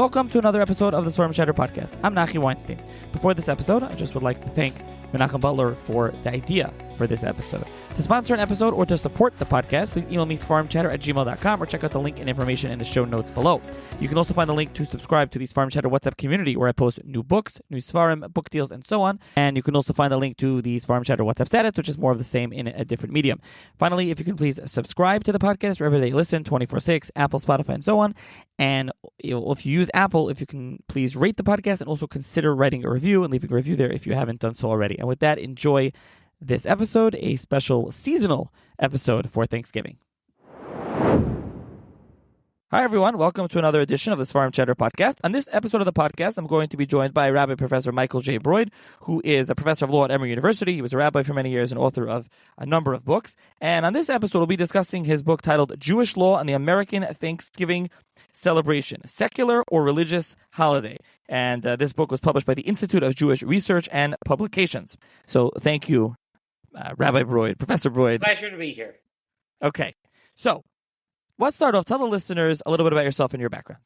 Welcome to another episode of the Swarm Chatter podcast. I'm Nachi Weinstein. Before this episode, I just would like to thank Menachem Butler for the idea for this episode. To sponsor an episode or to support the podcast, please email me sfarmchatter@gmail.com or check out the link and information in the show notes below. You can also find the link to subscribe to the Sfarm Chatter WhatsApp community where I post new books, new Sfarim, book deals, and so on. And you can also find the link to the Sfarm Chatter WhatsApp status, which is more of the same in a different medium. Finally, if you can please subscribe to the podcast wherever they listen, 24/6, Apple, Spotify, and so on. And if you use Apple, if you can please rate the podcast and also consider writing a review and leaving a review there if you haven't done so already. And with that, enjoy this episode, a special seasonal episode for Thanksgiving. Hi, everyone. Welcome to another edition of the Sfarm Chatter podcast. On this episode of the podcast, I'm going to be joined by Rabbi Professor Michael J. Broyde, who is a professor of law at Emory University. He was a rabbi for many years and author of a number of books. And on this episode, we'll be discussing his book titled Jewish Law and the American Thanksgiving Celebration, Secular or Religious Holiday. And this book was published by the Institute of Jewish Research and Publications. So thank you, Rabbi Broyde, Professor Broyde. Pleasure to be here. Okay. So let's start off. Tell the listeners a little bit about yourself and your background.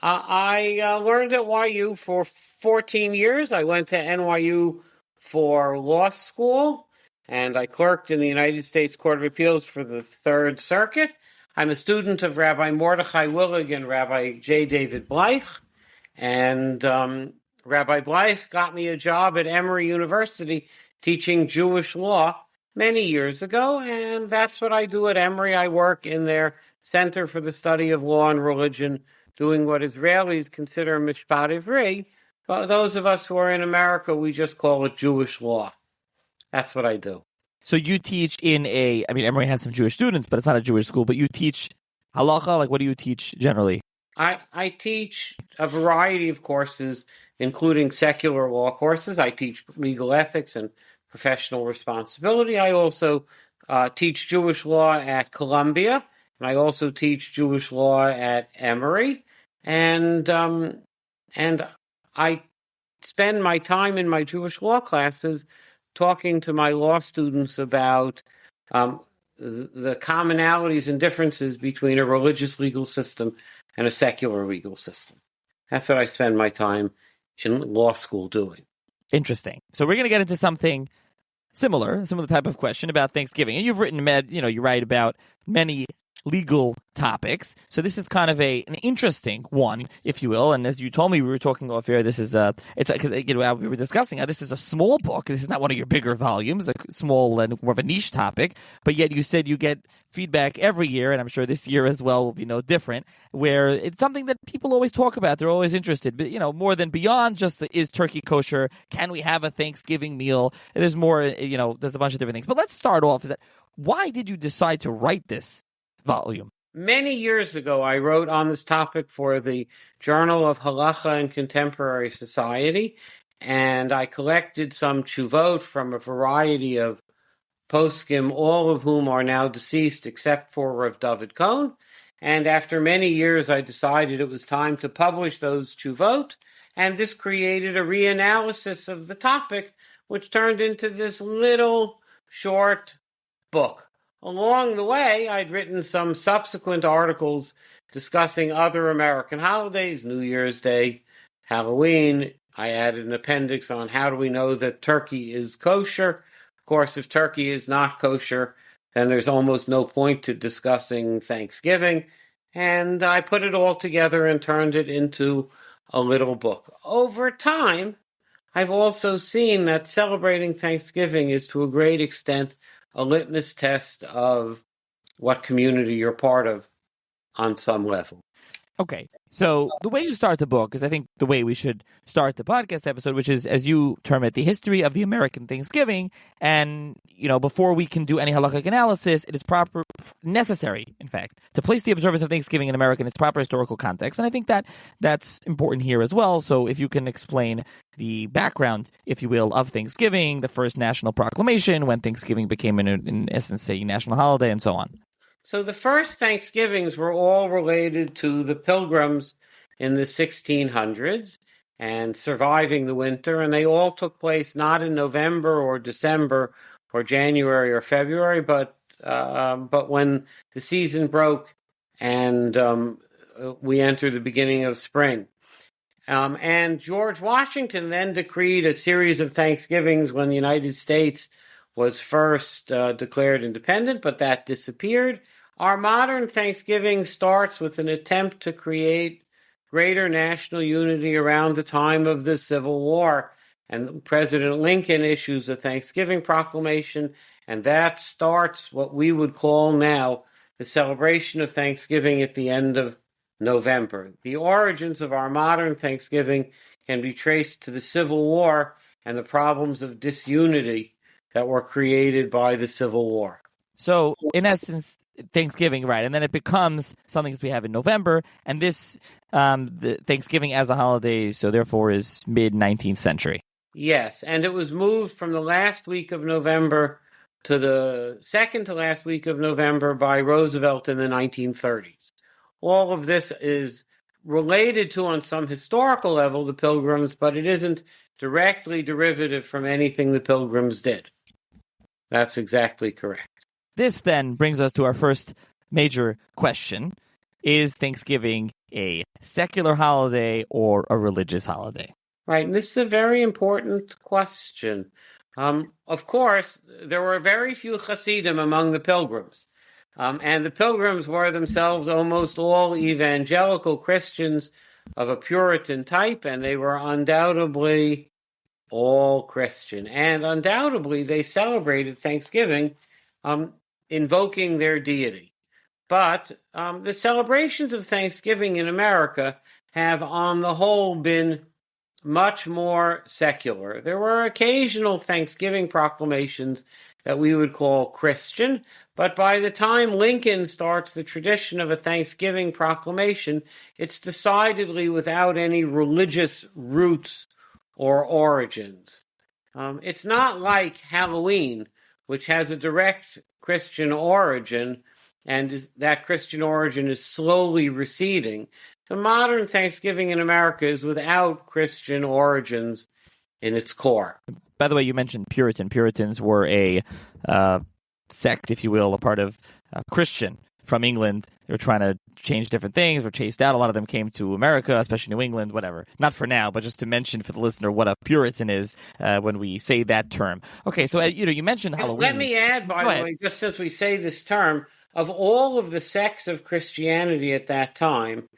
I learned at YU for 14 years. I went to NYU for law school, and I clerked in the United States Court of Appeals for the Third Circuit. I'm a student of Rabbi Mordechai Willig and Rabbi J. David Blythe, and Rabbi Blythe got me a job at Emory University teaching Jewish law many years ago, and that's what I do at Emory. I work in their Center for the Study of Law and Religion, doing what Israelis consider mishpat ivri, but those of us who are in America, we just call it Jewish law. That's what I do. So you teach Emory has some Jewish students, but it's not a Jewish school, but you teach halacha? Like, what do you teach generally? I teach a variety of courses, including secular law courses. I teach legal ethics and professional responsibility. I also teach Jewish law at Columbia, and I also teach Jewish law at Emory. And I spend my time in my Jewish law classes talking to my law students about the commonalities and differences between a religious legal system and a secular legal system. That's what I spend my time in law school doing. Interesting. So we're going to get into something similar type of question about Thanksgiving. And you've written, you write about many legal topics. So this is kind of an interesting one, if you will. And as you told me, we were talking off air, this is we were discussing how this is a small book. This is not one of your bigger volumes, a small and more of a niche topic. But yet you said you get feedback every year, and I'm sure this year as well will be no different, where it's something that people always talk about. They're always interested, but more than beyond just is turkey kosher? Can we have a Thanksgiving meal? There's more, there's a bunch of different things. But let's start off. Why did you decide to write this volume? Many years ago, I wrote on this topic for the Journal of Halacha and Contemporary Society, and I collected some tshuvot from a variety of poskim, all of whom are now deceased except for Rav David Cohn. And after many years, I decided it was time to publish those tshuvot, and this created a reanalysis of the topic, which turned into this little short book. Along the way, I'd written some subsequent articles discussing other American holidays, New Year's Day, Halloween. I added an appendix on how do we know that turkey is kosher. Of course, if turkey is not kosher, then there's almost no point to discussing Thanksgiving. And I put it all together and turned it into a little book. Over time, I've also seen that celebrating Thanksgiving is to a great extent a litmus test of what community you're part of on some level. Okay, so the way you start the book is, I think, the way we should start the podcast episode, which is, as you term it, the history of the American Thanksgiving. And, before we can do any halakhic analysis, it is necessary, in fact, to place the observance of Thanksgiving in America in its proper historical context. And I think that that's important here as well. So if you can explain the background, if you will, of Thanksgiving, the first national proclamation, when Thanksgiving became, in essence, a national holiday, and so on. So the first Thanksgivings were all related to the Pilgrims in the 1600s and surviving the winter, and they all took place not in November or December or January or February, but when the season broke and we entered the beginning of spring. And George Washington then decreed a series of Thanksgivings when the United States was first declared independent, but that disappeared. Our modern Thanksgiving starts with an attempt to create greater national unity around the time of the Civil War. And President Lincoln issues a Thanksgiving proclamation, and that starts what we would call now the celebration of Thanksgiving at the end of November. The origins of our modern Thanksgiving can be traced to the Civil War and the problems of disunity that were created by the Civil War. So, in essence, Thanksgiving, right? And then it becomes something that we have in November, and this the Thanksgiving as a holiday, so therefore is mid-19th century. Yes, and it was moved from the last week of November to the second to last week of November by Roosevelt in the 1930s. All of this is related to, on some historical level, the Pilgrims, but it isn't directly derivative from anything the Pilgrims did. That's exactly correct. This then brings us to our first major question. Is Thanksgiving a secular holiday or a religious holiday? Right, and this is a very important question. Of course, there were very few Hasidim among the Pilgrims. And the Pilgrims were themselves almost all evangelical Christians of a Puritan type, and they were undoubtedly all Christian. And undoubtedly, they celebrated Thanksgiving invoking their deity. But the celebrations of Thanksgiving in America have, on the whole, been much more secular. There were occasional Thanksgiving proclamations that we would call Christian, but by the time Lincoln starts the tradition of a Thanksgiving proclamation, it's decidedly without any religious roots or origins. It's not like Halloween, which has a direct Christian origin, and that Christian origin is slowly receding. The modern Thanksgiving in America is without Christian origins in its core. By the way, you mentioned Puritan. Puritans were a sect, if you will, a part of Christian from England. They were trying to change different things, were chased out. A lot of them came to America, especially New England, whatever. Not for now, but just to mention for the listener what a Puritan is when we say that term. Okay, so you mentioned Halloween. Let me add, by the way, just since we say this term, of all of the sects of Christianity at that time,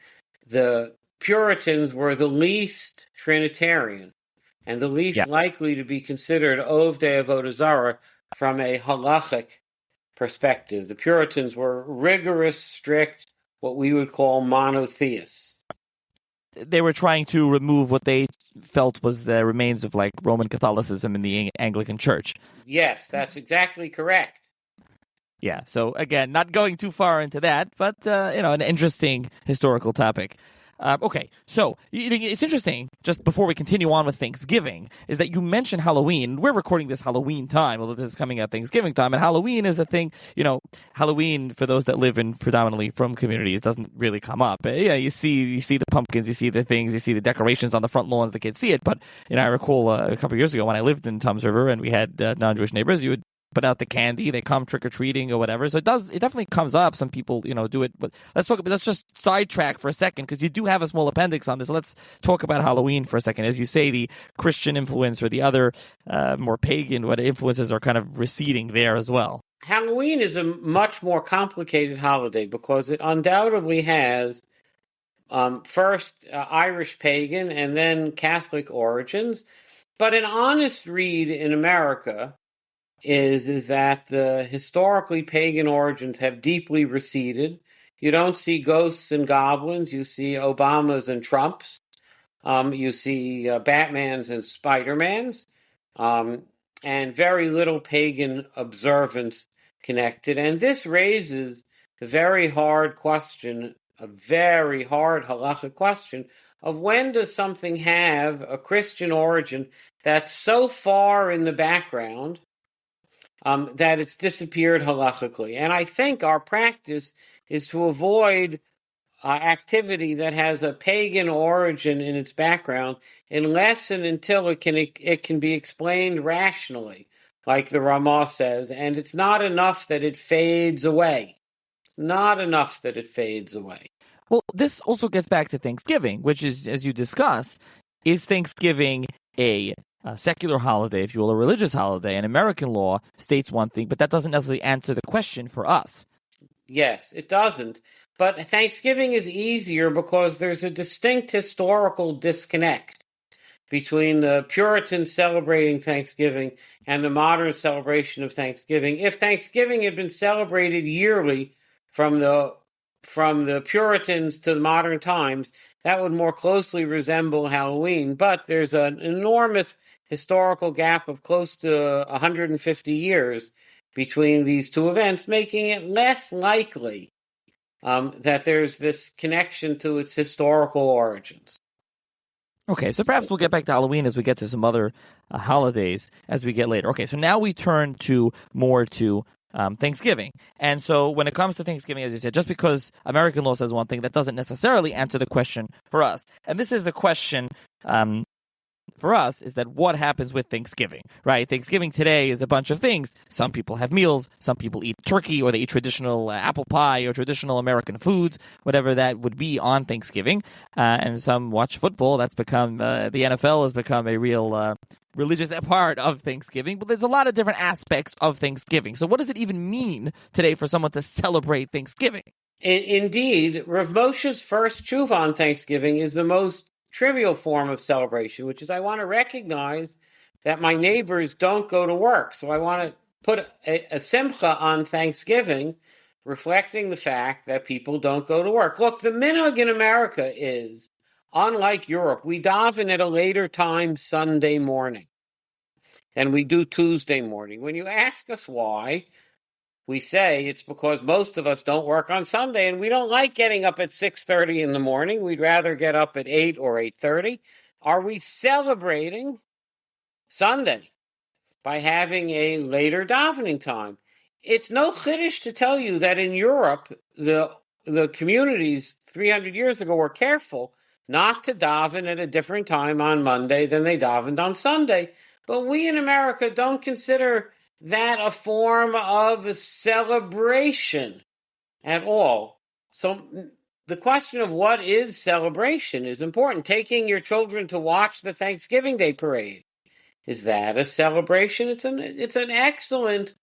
the Puritans were the least Trinitarian and the least likely to be considered Ovdei Avodah Zarah from a halachic perspective. The Puritans were rigorous, strict, what we would call monotheists. They were trying to remove what they felt was the remains of like Roman Catholicism in the Anglican Church. Yes, that's exactly correct. Yeah, so again, not going too far into that, but an interesting historical topic. Okay, so it's interesting, just before we continue on with Thanksgiving, is that you mentioned Halloween. We're recording this Halloween time, although this is coming out Thanksgiving time, and Halloween is a thing, Halloween, for those that live in predominantly from communities, doesn't really come up. Yeah, you see the pumpkins, you see the things, you see the decorations on the front lawns, the kids see it, but I recall a couple of years ago when I lived in Toms River and we had non-Jewish neighbors, you would put out the candy, they come trick-or-treating or whatever. So it definitely comes up. Some people, do it. But let's just sidetrack for a second, because you do have a small appendix on this. Let's talk about Halloween for a second. As you say, the Christian influence or the other more pagan influences are kind of receding there as well. Halloween is a much more complicated holiday because it undoubtedly has first Irish pagan and then Catholic origins. But an honest read in America is that the historically pagan origins have deeply receded. You don't see ghosts and goblins. You see Obamas and Trumps. You see Batmans and Spider-Mans. And very little pagan observance connected. And this raises the very hard question, a very hard halachic question, of when does something have a Christian origin that's so far in the background that it's disappeared halachically. And I think our practice is to avoid activity that has a pagan origin in its background unless and until it can be explained rationally, like the Ramah says, and it's not enough that it fades away. It's not enough that it fades away. Well, this also gets back to Thanksgiving, which is, as you discuss, is Thanksgiving a secular holiday, if you will, a religious holiday? And American law states one thing, but that doesn't necessarily answer the question for us. Yes, it doesn't. But Thanksgiving is easier because there's a distinct historical disconnect between the Puritans celebrating Thanksgiving and the modern celebration of Thanksgiving. If Thanksgiving had been celebrated yearly from the Puritans to the modern times, that would more closely resemble Halloween. But there's an enormous historical gap of close to 150 years between these two events, making it less likely that there's this connection to its historical origins. Okay, so perhaps we'll get back to Halloween as we get to some other holidays as we get later. Okay, so now we turn to Thanksgiving. And so when it comes to Thanksgiving, as you said, just because American law says one thing, that doesn't necessarily answer the question for us. And this is a question for us, is that what happens with Thanksgiving, right? Thanksgiving today is a bunch of things. Some people have meals, some people eat turkey, or they eat traditional apple pie or traditional American foods, whatever that would be on Thanksgiving. And some watch football. That's become, the NFL has become a real religious part of Thanksgiving, but there's a lot of different aspects of Thanksgiving. So what does it even mean today for someone to celebrate Thanksgiving? Indeed, Rav Moshe's first tshuva on Thanksgiving is the most trivial form of celebration, which is I want to recognize that my neighbors don't go to work. So I want to put a simcha on Thanksgiving, reflecting the fact that people don't go to work. Look, the minhag in America is, unlike Europe, we daven at a later time Sunday morning than we do Tuesday morning. When you ask us why, we say it's because most of us don't work on Sunday, and we don't like getting up at 6:30 in the morning. We'd rather get up at 8 or 8:30. Are we celebrating Sunday by having a later davening time? It's no chiddush to tell you that in Europe, the communities 300 years ago were careful not to daven at a different time on Monday than they davened on Sunday. But we in America don't consider that a form of celebration at all. So the question of what is celebration is important. Taking your children to watch the Thanksgiving Day parade, is that a celebration? It's an excellent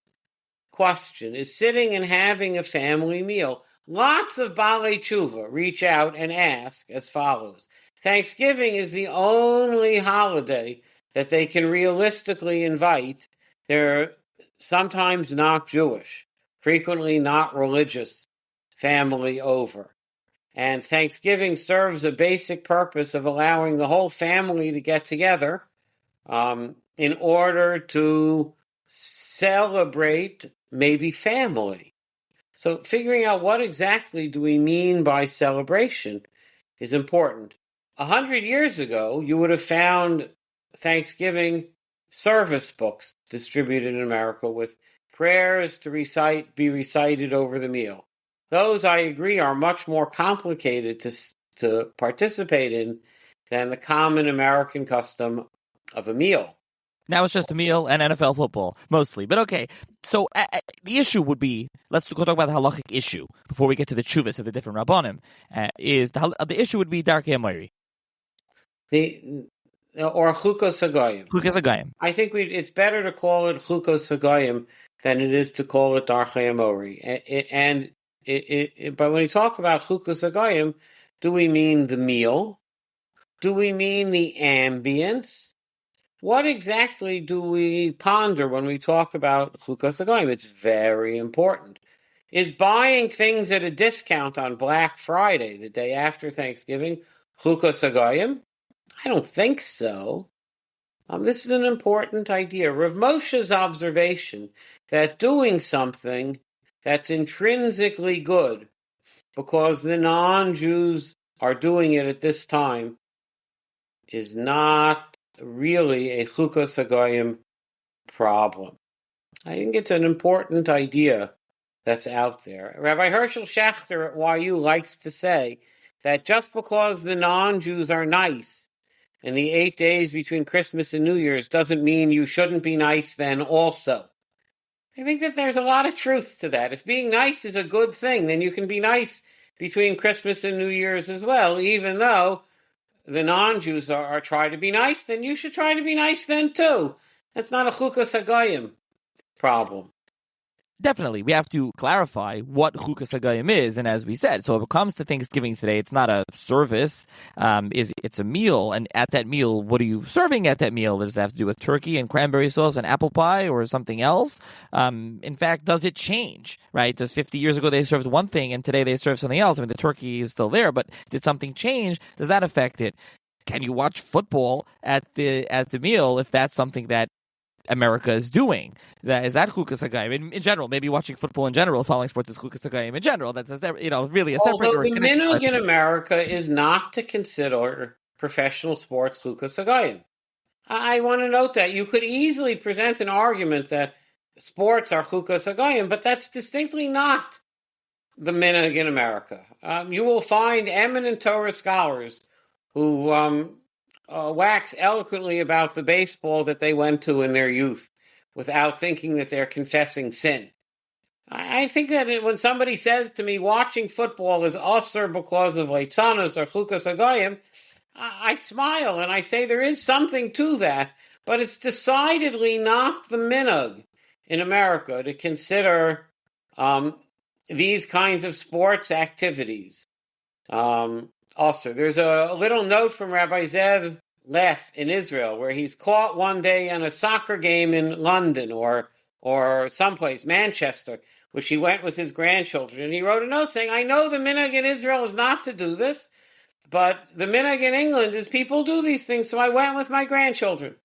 question. Is sitting and having a family meal. Lots of Balei Tshuva reach out and ask as follows. Thanksgiving is the only holiday that they can realistically invite their sometimes not Jewish, frequently not religious family over. And Thanksgiving serves a basic purpose of allowing the whole family to get together in order to celebrate maybe family. So figuring out what exactly do we mean by celebration is important. 100 years ago, you would have found Thanksgiving service books distributed in America with prayers to be recited over the meal. Those, I agree, are much more complicated to participate in than the common American custom of a meal. Now it's just a meal and NFL football, mostly. But okay, so the issue would be, let's go talk about the halachic issue before we get to the tshuvas of the different rabbanim, is the issue would be Darkei Amori. Or Chukos Hagoyim. Chukos Hagoyim. I think it's better to call it Chukos Hagoyim than it is to call it Darkei Amori. But when we talk about Chukos Hagoyim, do we mean the meal? Do we mean the ambience? What exactly do we ponder when we talk about Chukos Hagoyim? It's very important. Is buying things at a discount on Black Friday, the day after Thanksgiving, Chukos Hagoyim? I don't think so. This is an important idea. Rav Moshe's observation that doing something that's intrinsically good because the non-Jews are doing it at this time is not really a Chukos Hagoyim problem. I think it's an important idea that's out there. Rabbi Herschel Schachter at YU likes to say that just because the non-Jews are nice in the 8 days between Christmas and New Year's doesn't mean you shouldn't be nice then also. I think that there's a lot of truth to that. If being nice is a good thing, then you can be nice between Christmas and New Year's as well, even though the non-Jews are trying to be nice, then you should try to be nice then too. That's not a chukas hagayim problem. Definitely, we have to clarify what Chukas Hagayim is, and as we said, so if it comes to Thanksgiving today, it's not a service, it's a meal, and at that meal, what are you serving at that meal? Does it have to do with turkey and cranberry sauce and apple pie or something else? In fact, does it change, right? Does 50 years ago they served one thing and today they serve something else? I mean, the turkey is still there, but did something change? Does that affect it? Can you watch football at the meal if that's something that America is doing? Is that chukas hagayim in general? Maybe watching football in general, following sports is chukas hagayim in general. That's really a separate. Although the minhag in America is not to consider professional sports chukas hagayim. I want to note that you could easily present an argument that sports are chukas hagayim, but that's distinctly not the minhag in America. You will find eminent Torah scholars who wax eloquently about the baseball that they went to in their youth without thinking that they're confessing sin. I think that when somebody says to me, watching football is usher because of leitzanos or chukas hagayim, I smile and I say there is something to that, but it's decidedly not the minhag in America to consider these kinds of sports activities usher. There's a little note from Rabbi Zev Leff in Israel where he's caught one day in a soccer game in London or someplace, Manchester, which he went with his grandchildren. And he wrote a note saying, I know the minhag in Israel is not to do this, but the minhag in England is people do these things, so I went with my grandchildren.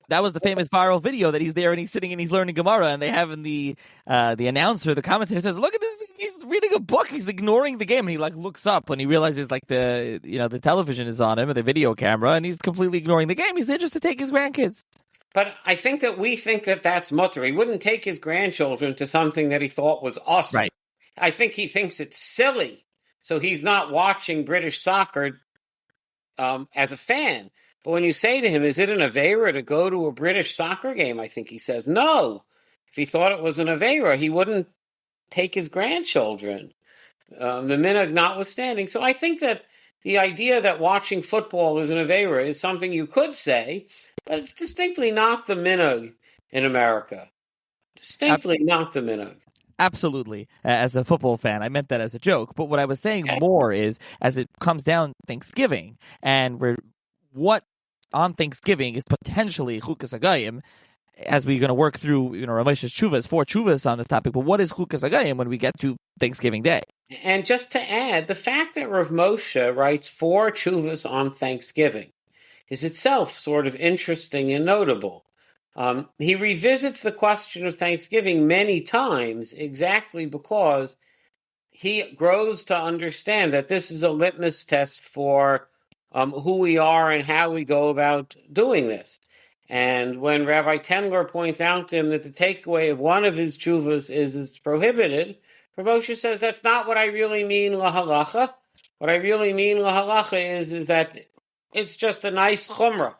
That was the famous viral video that he's there and he's sitting and he's learning Gemara, and they have in the announcer, the commentator says, "Look at this! He's reading a book. He's ignoring the game." And he looks up when he realizes the television is on him or the video camera, and he's completely ignoring the game. He's there just to take his grandkids. But I think that we think that that's mutter. He wouldn't take his grandchildren to something that he thought was awesome. Right. I think he thinks it's silly, so he's not watching British soccer as a fan. But when you say to him, is it an Aveira to go to a British soccer game? I think he says no. If he thought it was an Aveira, he wouldn't take his grandchildren, the minhag notwithstanding. So I think that the idea that watching football is an Aveira is something you could say, but it's distinctly not the minhag in America. Distinctly not the minhag. Absolutely. As a football fan, I meant that as a joke. But what I was saying more is, as it comes down Thanksgiving, and what on Thanksgiving is potentially chukas hagayim, as we're going to work through, Ramesh's tshuvas, 4 tshuvas on this topic. But what is chukas hagayim when we get to Thanksgiving Day? And just to add, the fact that Rav Moshe writes 4 tshuvas on Thanksgiving is itself sort of interesting and notable. He revisits the question of Thanksgiving many times exactly because he grows to understand that this is a litmus test for who we are and how we go about doing this. And when Rabbi Tendler points out to him that the takeaway of one of his tshuvas is it's prohibited, Rav Moshe says that's not what I really mean lahalacha. What I really mean lahalacha is that it's just a nice chumrah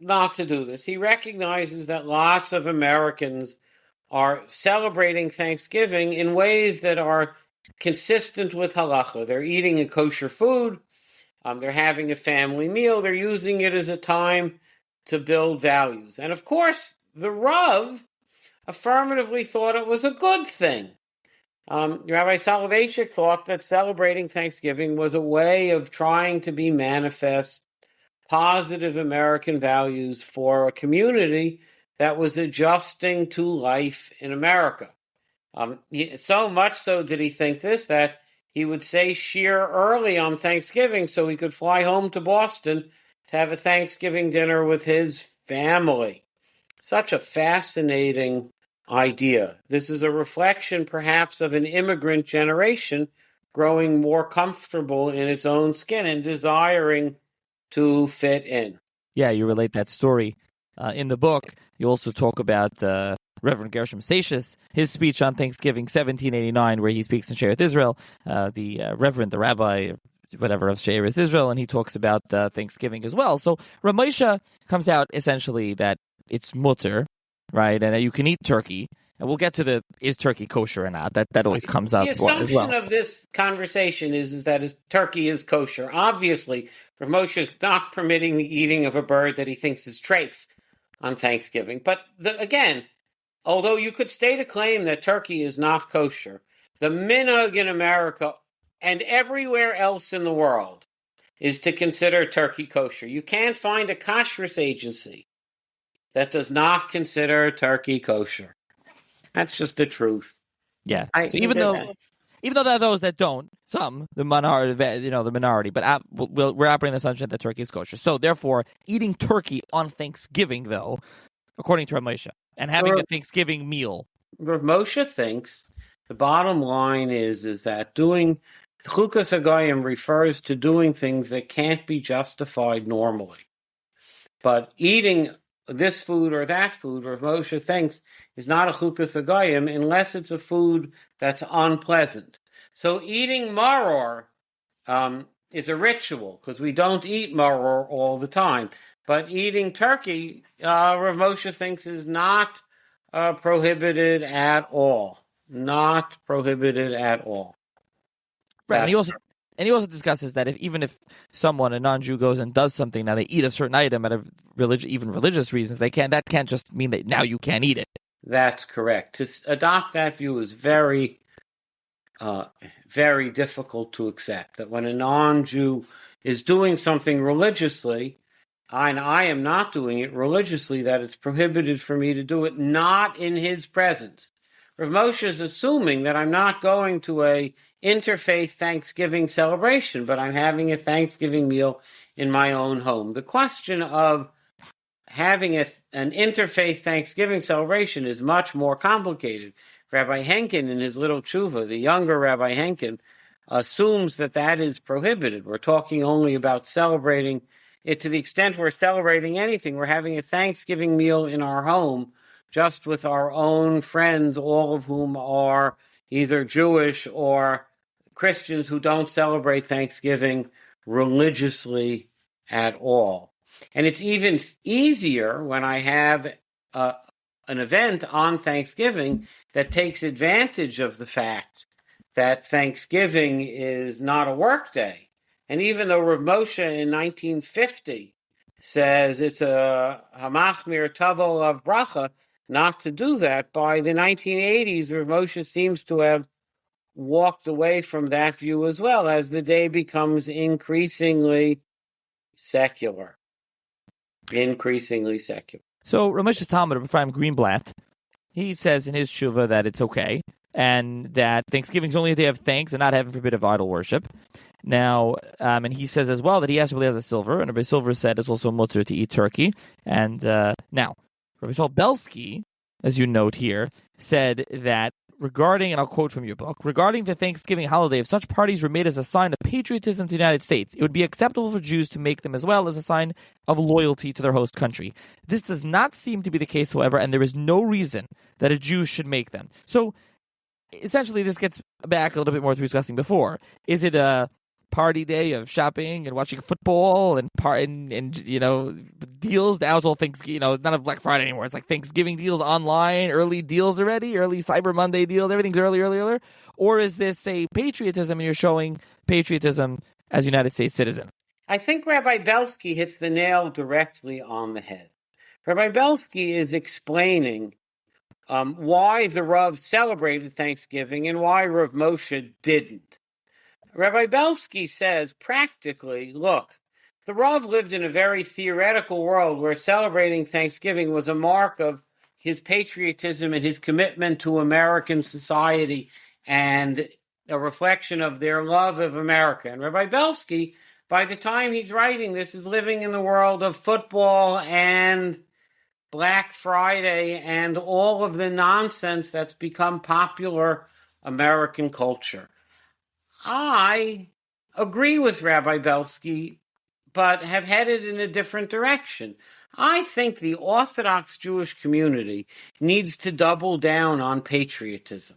not to do this. He recognizes that lots of Americans are celebrating Thanksgiving in ways that are consistent with halacha. They're eating a kosher food. They're having a family meal. They're using it as a time to build values. And of course, the Rav affirmatively thought it was a good thing. Rabbi Soloveitchik thought that celebrating Thanksgiving was a way of trying to be manifest positive American values for a community that was adjusting to life in America. So much so did he think this, that he would say shir early on Thanksgiving so he could fly home to Boston to have a Thanksgiving dinner with his family. Such a fascinating idea. This is a reflection, perhaps, of an immigrant generation growing more comfortable in its own skin and desiring to fit in. Yeah, you relate that story in the book. You also talk about Reverend Gershom Seixas, his speech on Thanksgiving, 1789, where he speaks in She'eretz Israel, the rabbi, whatever, of She'eretz Israel, and he talks about Thanksgiving as well. So Ramesha comes out essentially that it's mutter, right, and that you can eat turkey, And we'll get to the is turkey kosher or not. That always comes up The as well. assumption of this conversation is that turkey is kosher. Obviously, Rav Moshe is not permitting the eating of a bird that he thinks is treif on Thanksgiving. But again, although you could state a claim that turkey is not kosher, the minhag in America and everywhere else in the world is to consider turkey kosher. You can't find a kashrus agency that does not consider turkey kosher. That's just the truth. Yeah. So even though there are those that don't, the minority, but we're operating the assumption that turkey is kosher. So therefore, eating turkey on Thanksgiving, though, according to Rav Moshe, and having the Thanksgiving meal. Rav Moshe thinks the bottom line is that doing Chukas HaGoyim refers to doing things that can't be justified normally. But eating this food or that food, Rav Moshe thinks, is not a Chukas HaGoyim unless it's a food that's unpleasant. So eating maror is a ritual, because we don't eat maror all the time. But eating turkey, Rav Moshe thinks, is not prohibited at all. Not prohibited at all. Right, and he also discusses that even if someone, a non-Jew, goes and does something, now they eat a certain item out of even religious reasons, that can't just mean that now you can't eat it. That's correct. To adopt that view is very, very difficult to accept. That when a non-Jew is doing something religiously, and I am not doing it religiously, that it's prohibited for me to do it not in his presence. Rav Moshe is assuming that I'm not going to a interfaith Thanksgiving celebration, but I'm having a Thanksgiving meal in my own home. The question of having an interfaith Thanksgiving celebration is much more complicated. Rabbi Henkin, in his little tshuva, the younger Rabbi Henkin, assumes that is prohibited. We're talking only about celebrating it to the extent we're celebrating anything. We're having a Thanksgiving meal in our home, just with our own friends, all of whom are either Jewish or Christians who don't celebrate Thanksgiving religiously at all. And it's even easier when I have an event on Thanksgiving that takes advantage of the fact that Thanksgiving is not a work day. And even though Rav Moshe in 1950 says it's a hamachmir tavo of bracha not to do that, by the 1980s, Rav Moshe seems to have walked away from that view as well, as the day becomes increasingly secular. Increasingly secular. So Rav Moshe's Talmud, Ephraim Greenblatt, he says in his tshuva that it's okay, and that Thanksgiving is only a day of thanks and not heaven forbid of idol worship. Now, and he says as well that he actually has a silver, and Rabbi Silver said it's also mutter to eat turkey. And now, Rabbi Saul Belsky, as you note here, said that regarding, and I'll quote from your book, regarding the Thanksgiving holiday, if such parties were made as a sign of patriotism to the United States, it would be acceptable for Jews to make them as well as a sign of loyalty to their host country. This does not seem to be the case, however, and there is no reason that a Jew should make them. So, essentially, this gets back a little bit more to discussing before. Is it a party day of shopping and watching football and deals? Now it's all Thanksgiving, it's not a Black Friday anymore. It's like Thanksgiving deals online, early deals already, early Cyber Monday deals, everything's early. Or is this a patriotism and you're showing patriotism as a United States citizen? I think Rabbi Belsky hits the nail directly on the head. Rabbi Belsky is explaining why the Rav celebrated Thanksgiving and why Rav Moshe didn't. Rabbi Belsky says, practically, look, the Rav lived in a very theoretical world where celebrating Thanksgiving was a mark of his patriotism and his commitment to American society and a reflection of their love of America. And Rabbi Belsky, by the time he's writing this, is living in the world of football and Black Friday and all of the nonsense that's become popular American culture. I agree with Rabbi Belsky, but have headed in a different direction. I think the Orthodox Jewish community needs to double down on patriotism.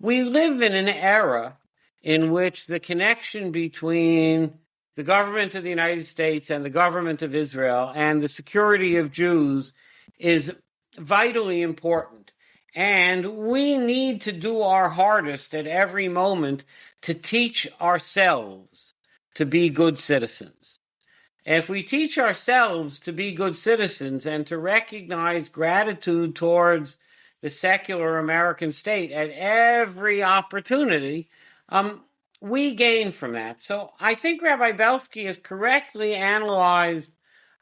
We live in an era in which the connection between the government of the United States and the government of Israel and the security of Jews is vitally important. And we need to do our hardest at every moment to teach ourselves to be good citizens. If we teach ourselves to be good citizens and to recognize gratitude towards the secular American state at every opportunity, we gain from that. So I think Rabbi Belsky has correctly analyzed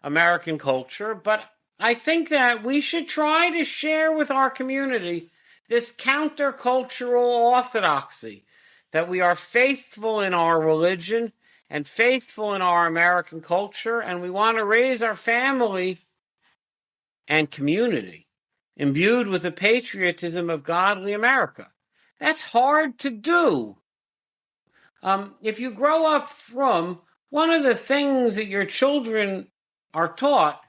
American culture, but I think that we should try to share with our community this countercultural orthodoxy, that we are faithful in our religion and faithful in our American culture, and we want to raise our family and community imbued with the patriotism of godly America. That's hard to do. If you grow up from, one of the things that your children are taught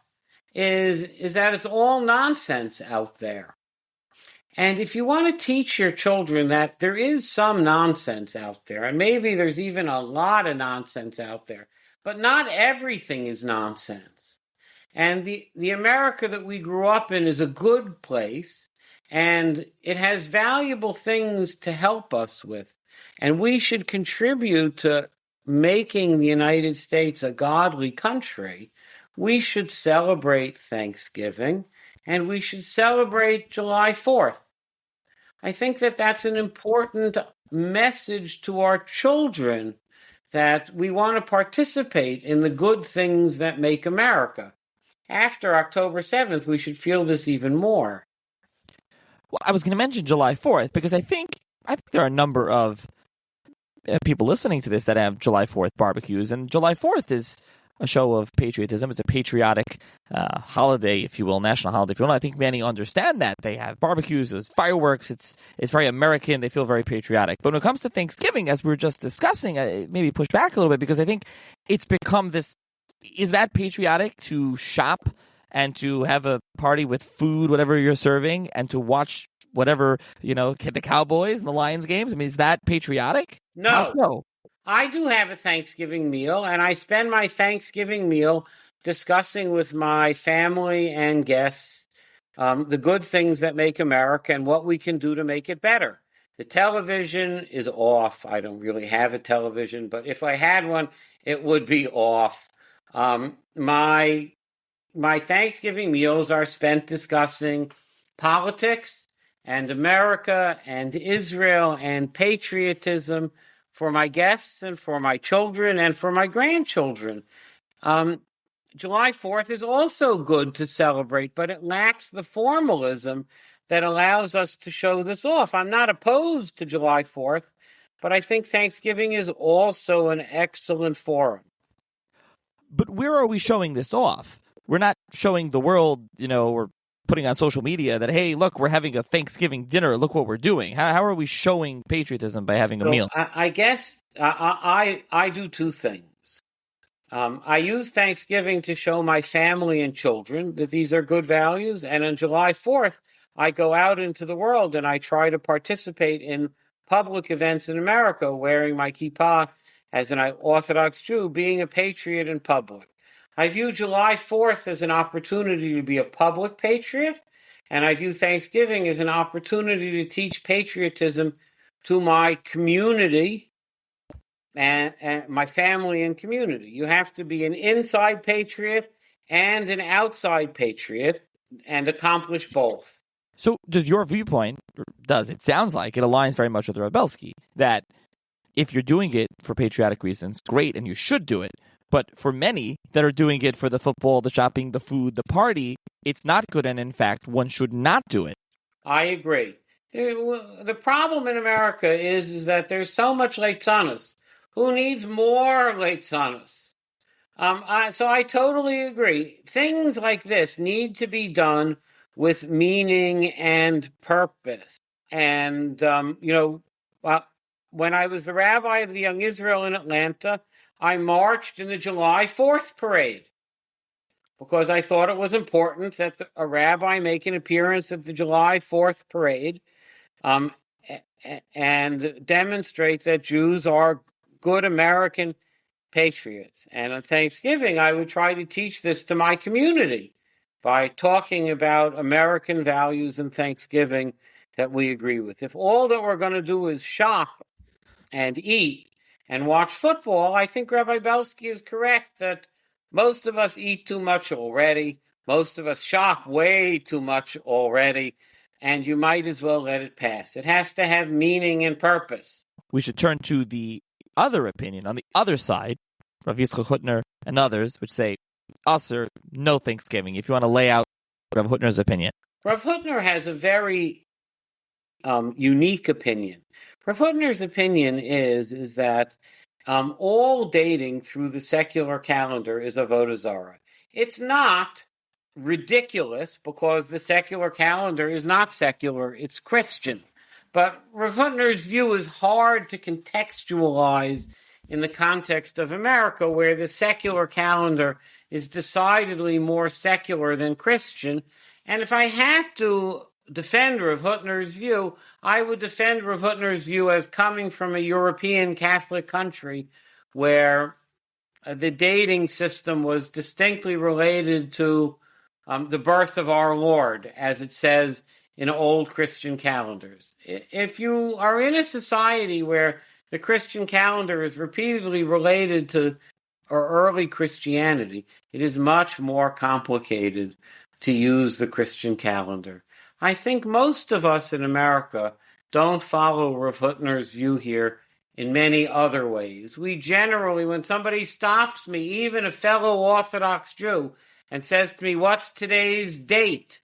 is that it's all nonsense out there. And if you want to teach your children that there is some nonsense out there, and maybe there's even a lot of nonsense out there, but not everything is nonsense. And the America that we grew up in is a good place, and it has valuable things to help us with. And we should contribute to making the United States a godly country. We should celebrate Thanksgiving, and we should celebrate July 4th. I think that that's an important message to our children, that we want to participate in the good things that make America. After October 7th, we should feel this even more. Well, I was going to mention July 4th because I think there are a number of people listening to this that have July 4th barbecues, and July 4th is a show of patriotism. It's a patriotic holiday, if you will, national holiday, if you will. I think many understand that. They have barbecues, there's fireworks, it's very American, they feel very patriotic. But when it comes to Thanksgiving, as we were just discussing, I maybe push back a little bit, because I think it's become this, is that patriotic to shop and to have a party with food, whatever you're serving, and to watch whatever, the Cowboys and the Lions games? I mean, is that patriotic? No. No. I do have a Thanksgiving meal, and I spend my Thanksgiving meal discussing with my family and guests the good things that make America and what we can do to make it better. The television is off. I don't really have a television, but if I had one, it would be off. My Thanksgiving meals are spent discussing politics and America and Israel and patriotism for my guests and for my children and for my grandchildren. July 4th is also good to celebrate, but it lacks the formalism that allows us to show this off. I'm not opposed to July 4th, but I think Thanksgiving is also an excellent forum. But where are we showing this off? We're not showing the world, or putting on social media that, hey, look, we're having a Thanksgiving dinner. Look what we're doing. How are we showing patriotism by having a meal? I guess I do two things. I use Thanksgiving to show my family and children that these are good values. And on July 4th, I go out into the world and I try to participate in public events in America, wearing my kippah as an Orthodox Jew, being a patriot in public. I view July 4th as an opportunity to be a public patriot, and I view Thanksgiving as an opportunity to teach patriotism to my community and my family and community. You have to be an inside patriot and an outside patriot and accomplish both. So does your viewpoint, it sounds like it aligns very much with Rebelsky, that if you're doing it for patriotic reasons, great, and you should do it. But for many that are doing it for the football, the shopping, the food, the party, it's not good, and in fact, one should not do it. I agree. The problem in America is that there's so much Leitzanos. Who needs more Leitzanos? So I totally agree. Things like this need to be done with meaning and purpose. And, when I was the rabbi of the Young Israel in Atlanta, I marched in the July 4th parade because I thought it was important that a rabbi make an appearance at the July 4th parade and demonstrate that Jews are good American patriots. And on Thanksgiving, I would try to teach this to my community, by talking about American values and Thanksgiving that we agree with. If all that we're going to do is shop and eat and watch football, I think Rabbi Belsky is correct that most of us eat too much already. Most of us shop way too much already, and you might as well let it pass. It has to have meaning and purpose. We should turn to the other opinion on the other side, Rav Yitzchak Hutner and others, which say, Usser, no Thanksgiving. If you want to lay out Rav Hutner's opinion. Rav Hutner has a very unique opinion. Prof. Hutner's opinion is that all dating through the secular calendar is avodah zarah. It's not ridiculous because the secular calendar is not secular, it's Christian. But Rav Hutner's view is hard to contextualize in the context of America, where the secular calendar is decidedly more secular than Christian. And if I had to defend Rav Hutner's view, I would defend Rav Hutner's view as coming from a European Catholic country where the dating system was distinctly related to the birth of our Lord, as it says in old Christian calendars. If you are in a society where the Christian calendar is repeatedly related to early Christianity, it is much more complicated to use the Christian calendar. I think most of us in America don't follow Rav Hutner's view here in many other ways. We generally, when somebody stops me, even a fellow Orthodox Jew, and says to me, "What's today's date?"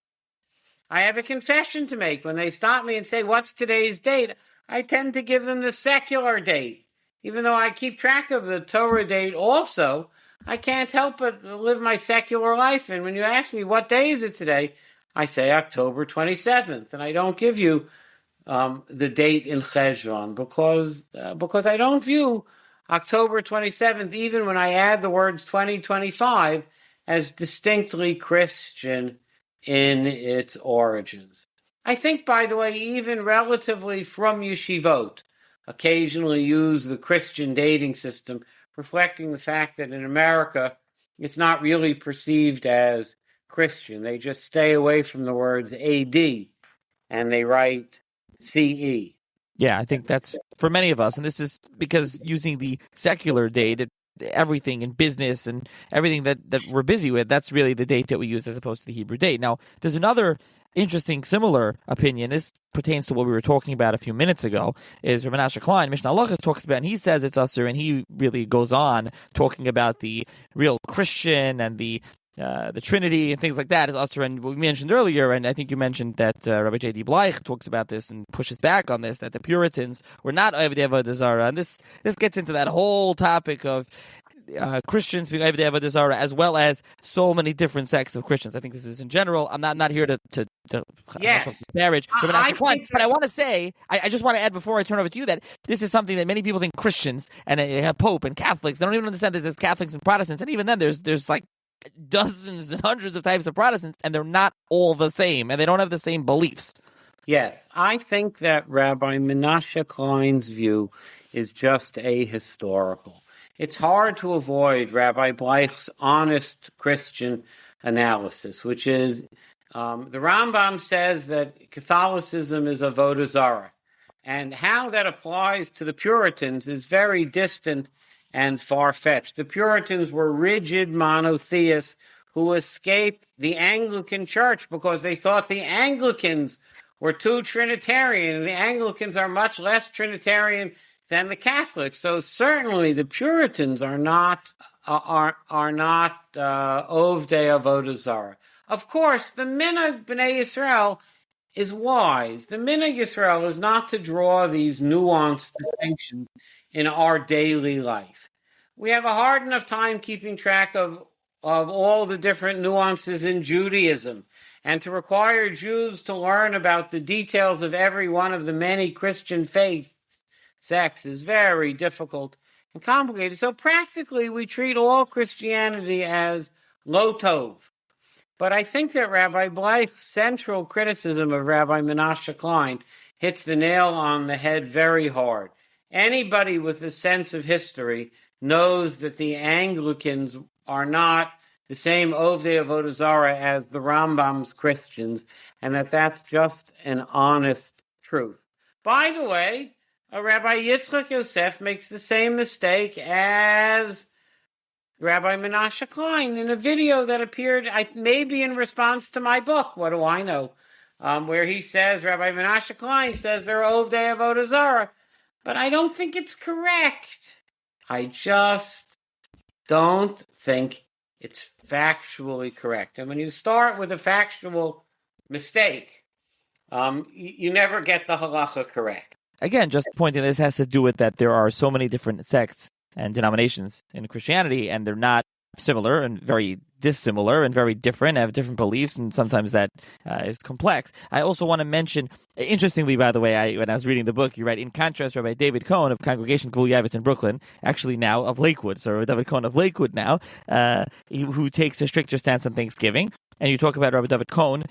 I have a confession to make. When they stop me and say, "What's today's date?" I tend to give them the secular date. Even though I keep track of the Torah date also, I can't help but live my secular life. And when you ask me, "What day is it today?" I say October 27th, and I don't give you the date in Cheshvan because I don't view October 27th, even when I add the words 2025, as distinctly Christian in its origins. I think, by the way, even relatively from yeshivot, occasionally use the Christian dating system, reflecting the fact that in America, it's not really perceived as Christian. They just stay away from the words AD and they write CE. Yeah, I think that's for many of us. And this is because using the secular date, everything in business and everything that we're busy with, that's really the date that we use as opposed to the Hebrew date. Now, there's another interesting similar opinion. This pertains to what we were talking about a few minutes ago, is Rav Menashe Klein, Mishnah Halachos, talks about, and he says it's usher, and he really goes on talking about the real Christian and the Trinity and things like that is usher. And we mentioned earlier, and I think you mentioned that Rabbi J.D. Bleich talks about this and pushes back on this, that the Puritans were not Ovdei Avodah Zarah. And this gets into that whole topic of Christians being Ovdei Avodah Zarah, as well as so many different sects of Christians. I think this is in general. I'm not here to disparage Rabbi Klein, but I want to say, I just want to add before I turn over to you that this is something that many people think Christians and Pope and Catholics, they don't even understand that there's Catholics and Protestants, and even then there's like dozens and hundreds of types of Protestants, and they're not all the same, and they don't have the same beliefs. Yes, I think that Rabbi Menashe Klein's view is just ahistorical. It's hard to avoid Rabbi Bleich's honest Christian analysis, which is the Rambam says that Catholicism is avodah zarah, and how that applies to the Puritans is very distant and far-fetched. The Puritans were rigid monotheists who escaped the Anglican Church because they thought the Anglicans were too Trinitarian, and the Anglicans are much less Trinitarian than the Catholics. So certainly the Puritans are not Ovdei Avodah Zarah. Of course, the Minhag B'nai Yisrael is wise. The Minhag Yisrael is not to draw these nuanced distinctions in our daily life. We have a hard enough time keeping track of all the different nuances in Judaism, and to require Jews to learn about the details of every one of the many Christian faiths, sects, is very difficult and complicated. So practically, we treat all Christianity as lo tov. But I think that Rabbi Bleich's central criticism of Rabbi Menashe Klein hits the nail on the head very hard. Anybody with a sense of history knows that the Anglicans are not the same Ovdei Avodah Zarah as the Rambam's Christians, and that's just an honest truth. By the way, Rabbi Yitzchak Yosef makes the same mistake as Rabbi Menashe Klein in a video that appeared maybe in response to my book, What Do I Know? Where he says, Rabbi Menashe Klein says they're Ovdei Avodah Zarah, but I don't think it's correct. I just don't think it's factually correct. And when you start with a factual mistake, you never get the halacha correct. Again, just pointing this has to do with that there are so many different sects and denominations in Christianity, and they're not similar and very dissimilar and very different, have different beliefs, and sometimes that is complex. I also want to mention, interestingly, by the way, when I was reading the book, you write, in contrast, Rabbi David Cohen of Congregation Gvul in Brooklyn, actually now of Lakewood, so Rabbi David Cohen of Lakewood now, who takes a stricter stance on Thanksgiving. And you talk about Rabbi David Cohen,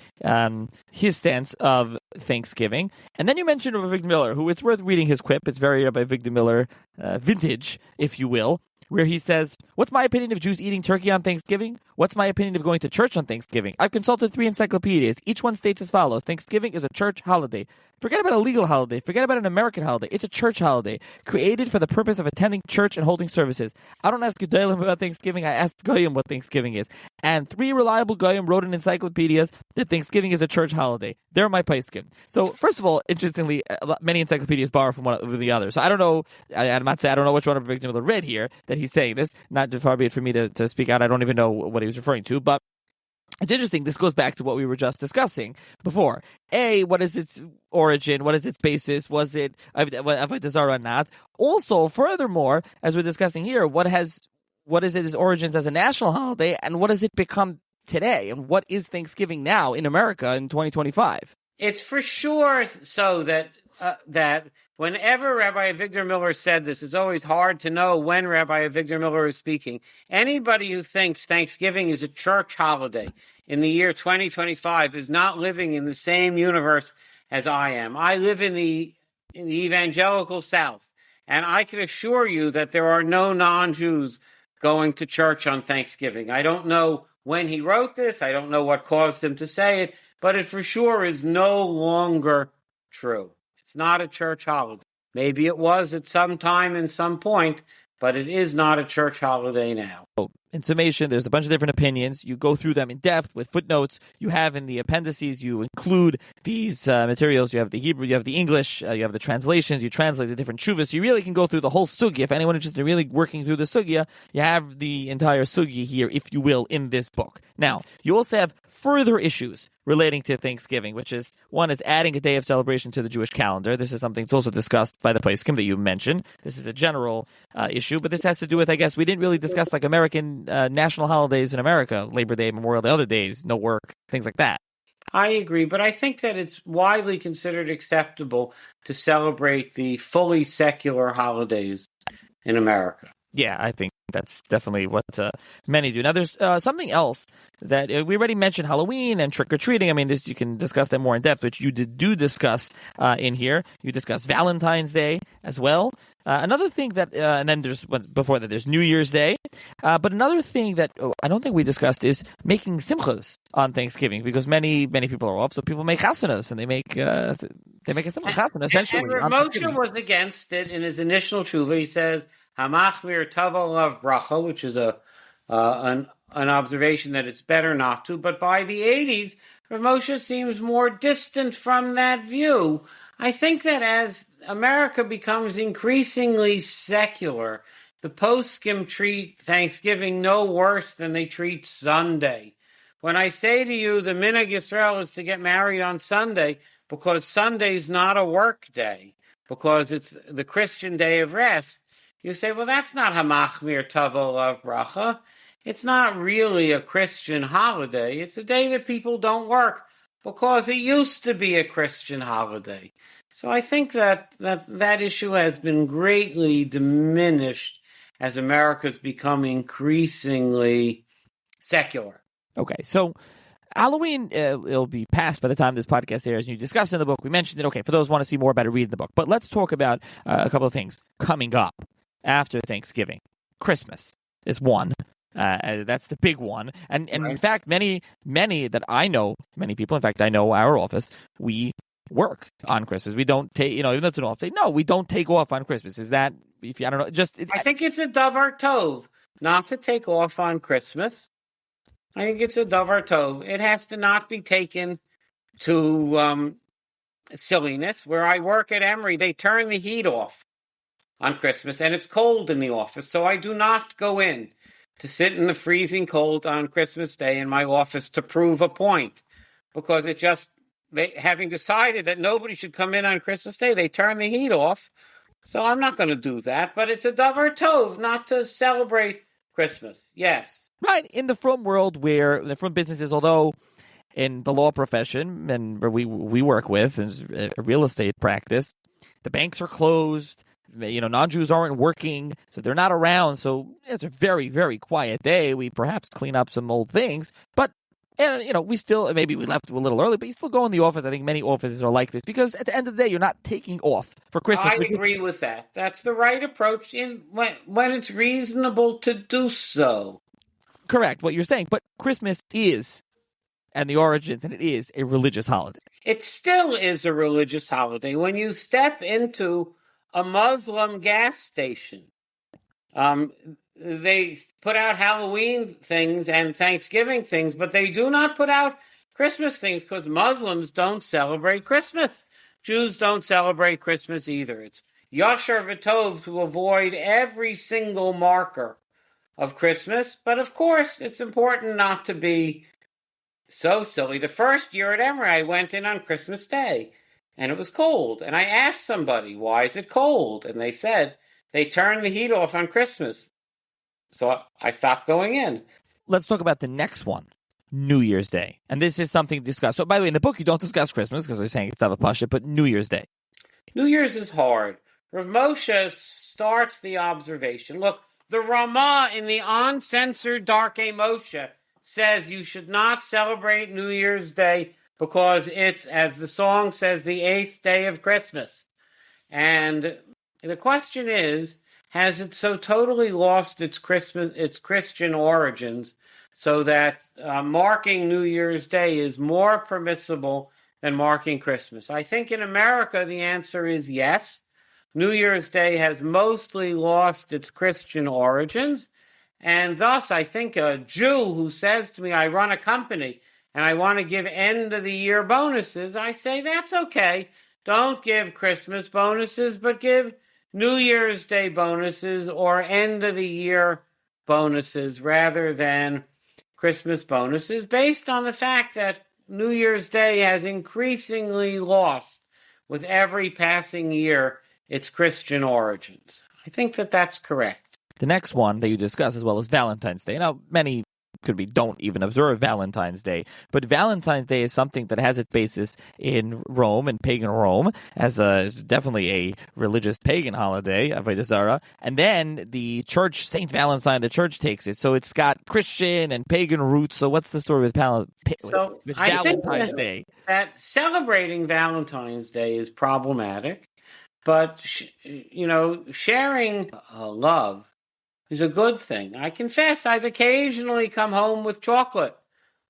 his stance of Thanksgiving. And then you mentioned Rabbi Victor Miller, who it's worth reading his quip. It's very Rabbi Victor Miller vintage, if you will, where he says, what's my opinion of Jews eating turkey on Thanksgiving? What's my opinion of going to church on Thanksgiving? I've consulted 3 encyclopedias. Each one states as follows. Thanksgiving is a church holiday. Forget about a legal holiday. Forget about an American holiday. It's a church holiday, created for the purpose of attending church and holding services. I don't ask Gedolim about Thanksgiving. I ask Goyim what Thanksgiving is. And 3 reliable Goyim wrote in encyclopedias that Thanksgiving is a church holiday. They're my paiskim. So, first of all, interestingly, many encyclopedias borrow from one of the other. So I don't know, I'm not saying I don't know which one of Victor Miller read here that he's saying this. Not far be it for me to speak out. I don't even know what he was referring to, but it's interesting. This goes back to what we were just discussing before. What is its origin? What is its basis? Was it Avodah Zarah or not? Also, furthermore, as we're discussing here, what is its origins as a national holiday, and what has it become today? And what is Thanksgiving now in America in 2025? It's for sure so that whenever Rabbi Avigdor Miller said this, it's always hard to know when Rabbi Avigdor Miller is speaking. Anybody who thinks Thanksgiving is a church holiday in the year 2025 is not living in the same universe as I am. I live in the evangelical South, and I can assure you that there are no non-Jews going to church on Thanksgiving. I don't know when he wrote this. I don't know what caused him to say it, but it for sure is no longer true. It's not a church holiday. Maybe it was at some time and some point, but it is not a church holiday now. In summation, there's a bunch of different opinions. You go through them in depth with footnotes. You have in the appendices, you include these materials. You have the Hebrew, you have the English, you have the translations, you translate the different shuvas. You really can go through the whole sugya. If anyone is interested in really working through the sugya, you have the entire sugya here, if you will, in this book. Now, you also have further issues relating to Thanksgiving, which is, one is adding a day of celebration to the Jewish calendar. This is something that's also discussed by the Paiskim that you mentioned. This is a general issue, but this has to do with, I guess, we didn't really discuss like American national holidays in America, Labor Day, Memorial Day, other days, no work, things like that. I agree, but I think that it's widely considered acceptable to celebrate the fully secular holidays in America. Yeah, I think that's definitely what many do. Now, there's something else that we already mentioned, Halloween and trick-or-treating. I mean, you can discuss that more in depth, which you do discuss in here. You discuss Valentine's Day as well. Another thing that, and then before that, there's New Year's Day. But another thing that I don't think we discussed is making simchas on Thanksgiving, because many people are off, so people make chasanas, and they make a simcha chasana, essentially. And Moshe was against it in his initial tshuva. He says, Hamachmir Tavo Lav Bracha, which is an observation that it's better not to. But by the 80s, Rav Moshe seems more distant from that view. I think that as America becomes increasingly secular, the poskim treat Thanksgiving no worse than they treat Sunday. When I say to you the minhag Yisrael is to get married on Sunday, because Sunday's not a work day, because it's the Christian day of rest, you say, well, that's not Hamachmir Tavo Lav Bracha. It's not really a Christian holiday. It's a day that people don't work because it used to be a Christian holiday. So I think that issue has been greatly diminished as America's become increasingly secular. Okay, so Halloween, it'll be past by the time this podcast airs, and you discussed in the book. We mentioned it. Okay, for those who want to see more about it, read the book. But let's talk about a couple of things coming up after Thanksgiving. Christmas is one. That's the big one. And in Right. fact, many that I know, many people, in fact, I know our office, we work on Christmas. We don't take, even though it's an off day, no, we don't take off on Christmas. Is that, if I don't know, just... I think it's a davar tov not to take off on Christmas. I think it's a davar tov. It has to not be taken to silliness. Where I work at Emory, they turn the heat off on Christmas, and it's cold in the office, so I do not go in to sit in the freezing cold on Christmas Day in my office to prove a point, because having decided that nobody should come in on Christmas Day, they turn the heat off. So I'm not going to do that, but it's a davar tov not to celebrate Christmas. Yes. Right. In the frum world, where the frum businesses, although in the law profession and where we work with, is a real estate practice, the banks are closed. Non-Jews aren't working, so they're not around. So it's a very, very quiet day. We perhaps clean up some old things, but we still, maybe we left a little early, but you still go in the office. I think many offices are like this because at the end of the day, you're not taking off for Christmas. I agree with that. That's the right approach when it's reasonable to do so. Correct, what you're saying. But Christmas is, and the origins, and it is a religious holiday. It still is a religious holiday. When you step into a Muslim gas station, they put out Halloween things and Thanksgiving things, but they do not put out Christmas things because Muslims don't celebrate Christmas. Jews don't celebrate Christmas either. It's Yashar V'Tov to avoid every single marker of Christmas. But of course, it's important not to be so silly. The first year at Emory, I went in on Christmas Day, and it was cold. And I asked somebody, why is it cold? And they said, they turn the heat off on Christmas. So I stopped going in. Let's talk about the next one, New Year's Day. And this is something discussed. So, by the way, in the book, you don't discuss Christmas because they're saying it's Tava Pasha, but New Year's Day. New Year's is hard. Rav Moshe starts the observation. Look, the Ramah in the uncensored Darkei Moshe says you should not celebrate New Year's Day because it's, as the song says, the 8th day of Christmas. And the question is, has it so totally lost its Christian origins so that marking New Year's Day is more permissible than marking Christmas? I think in America the answer is yes. New Year's Day has mostly lost its Christian origins, and thus I think a Jew who says to me, I run a company and I want to give end-of-the-year bonuses, I say that's okay. Don't give Christmas bonuses, but give New Year's Day bonuses or end-of-the-year bonuses rather than Christmas bonuses, based on the fact that New Year's Day has increasingly lost, with every passing year, its Christian origins. I think that that's correct. The next one that you discuss as well is Valentine's Day. Now, many don't even observe Valentine's Day, but Valentine's Day is something that has its basis in Rome and pagan Rome as definitely a religious pagan holiday, Avodah Zarah, and then the church, Saint Valentine, the church takes it, so it's got Christian and pagan roots. So what's the story with Valentine's Day? That celebrating Valentine's Day is problematic, but sharing love is a good thing. I confess I've occasionally come home with chocolate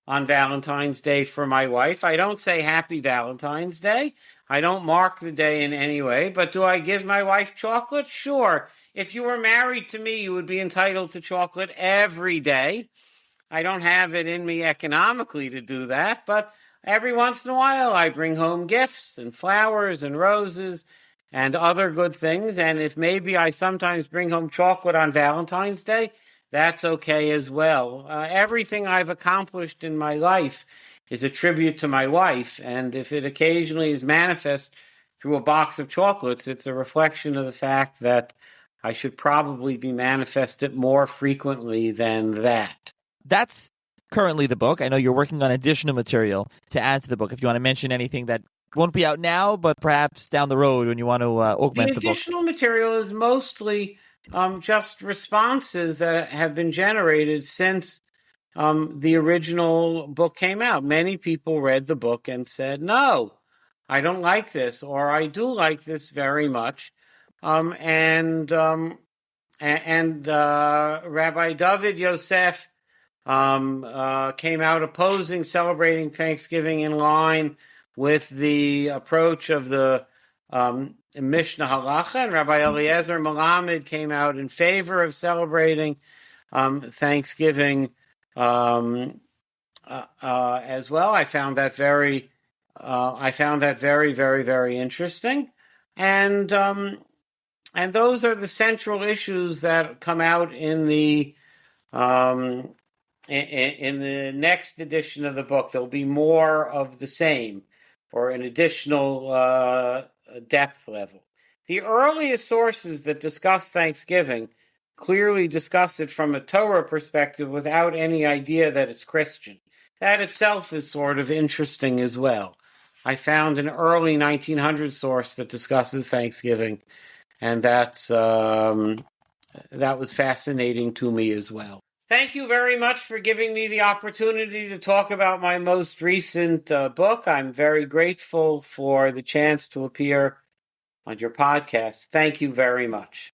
on Valentine's Day for my wife. I don't say Happy Valentine's Day. I don't mark the day in any way, but do I give my wife chocolate? Sure. If you were married to me, you would be entitled to chocolate every day. I don't have it in me economically to do that, but every once in a while I bring home gifts and flowers and roses and other good things. And if maybe I sometimes bring home chocolate on Valentine's Day, that's okay as well. Everything I've accomplished in my life is a tribute to my wife. And if it occasionally is manifest through a box of chocolates, it's a reflection of the fact that I should probably be manifested more frequently than that. That's currently the book. I know you're working on additional material to add to the book. If you want to mention anything that won't be out now, but perhaps down the road when you want to augment the book. The additional material is mostly just responses that have been generated since the original book came out. Many people read the book and said, no, I don't like this, or I do like this very much. and Rabbi David Yosef came out opposing celebrating Thanksgiving in line with the approach of the Mishnah Halacha, and Rabbi Eliezer Malamed came out in favor of celebrating Thanksgiving as well. I found that very very, very interesting, and those are the central issues that come out in the in the next edition of the book. There'll be more of the same, or an additional depth level. The earliest sources that discuss Thanksgiving clearly discuss it from a Torah perspective without any idea that it's Christian. That itself is sort of interesting as well. I found an early 1900 source that discusses Thanksgiving, and that was fascinating to me as well. Thank you very much for giving me the opportunity to talk about my most recent book. I'm very grateful for the chance to appear on your podcast. Thank you very much.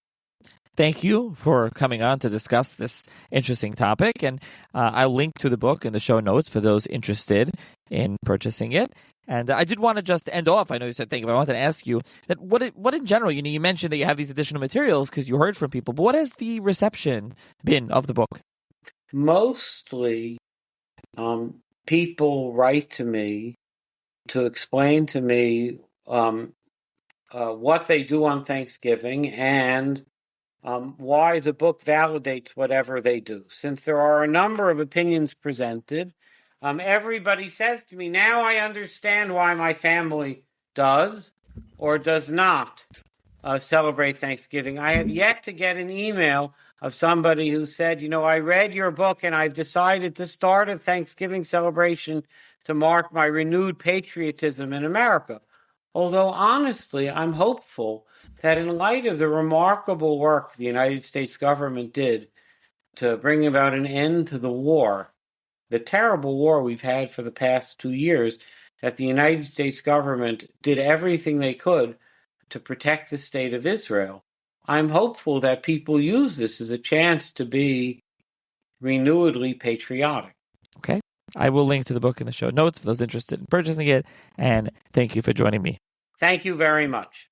Thank you for coming on to discuss this interesting topic. And I'll link to the book in the show notes for those interested in purchasing it. And I did want to just end off. I know you said thank you, but I wanted to ask you that what in general, you mentioned that you have these additional materials because you heard from people, but what has the reception been of the book? Mostly people write to me to explain to me what they do on Thanksgiving and why the book validates whatever they do. Since there are a number of opinions presented, everybody says to me, now I understand why my family does or does not celebrate Thanksgiving. I have yet to get an email of somebody who said, I read your book and I've decided to start a Thanksgiving celebration to mark my renewed patriotism in America. Although, honestly, I'm hopeful that in light of the remarkable work the United States government did to bring about an end to the war, the terrible war we've had for the past 2 years, that the United States government did everything they could to protect the state of Israel. I'm hopeful that people use this as a chance to be renewedly patriotic. Okay. I will link to the book in the show notes for those interested in purchasing it. And thank you for joining me. Thank you very much.